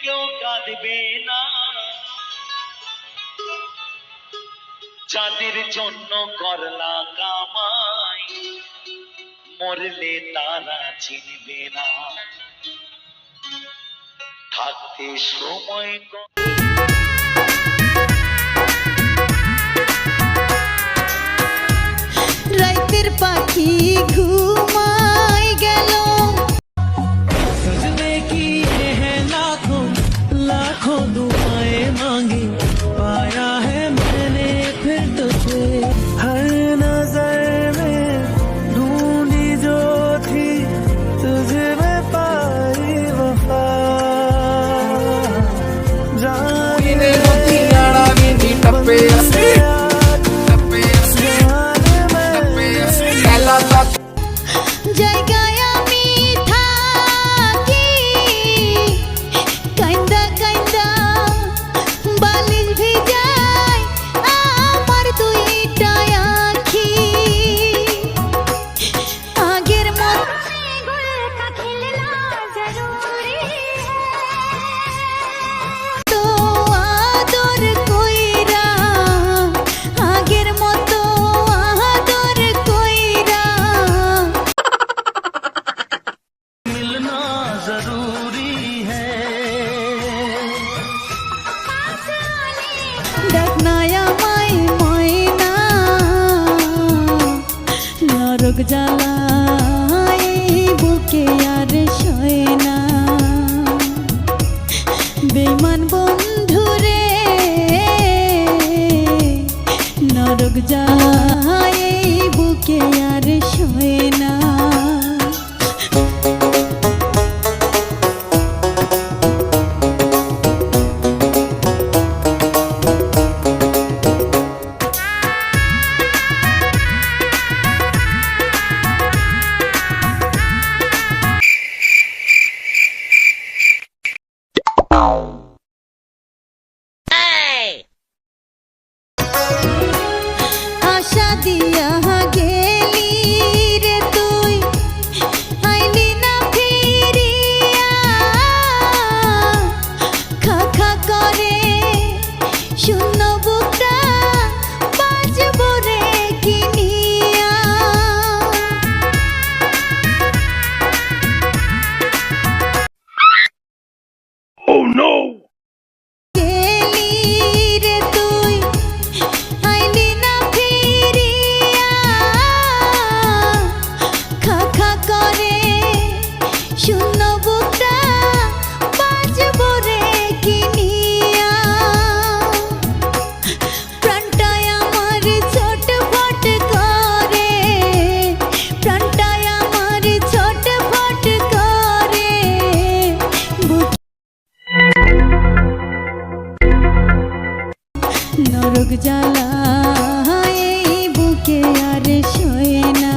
কেউ কাঁদবে না, যাদের জন্য করলা কামাই মরলে তারা চিনবে না। থাকতে সময় রাতের পাখি ঘুমাই গেল। सजने की ये है लाखों लाखों दुआएं मांगी, पाया है मैंने फिर तुझे। हर नजर में ढूंढी जो थी तुझे मैं पाई वफा। जाने জায়গায় আমি থাকি কান্দা কান্দা বালিশ ভিজাই আমার দুইটা আখি। আগের মতো আদর কইরা, আগের মতো আদর কইরা मिलना जरूरी है। ডাকনায় আমায় ময়না, নরক জ্বালায় বুকে আর সয় না। বেঈমান বন্ধুরে নরক জ্বালায় বুকে আর সয় না। আশা দিয়া গেলি রে তুই, আইলি না ফিরিয়া। খা খা করে শূন্য বুকটা বাজব রে কিনিয়া। গেলি রে তুই, আইলি না ফিরিয়া। খা খা করে শূন্য বুকটা বাজব রে কিনিয়া। প্রাণটায় আমার ছটফট করে, প্রাণটায় আমার ছটফট করে। নরক জ্বালায় বুকে আর সয় না।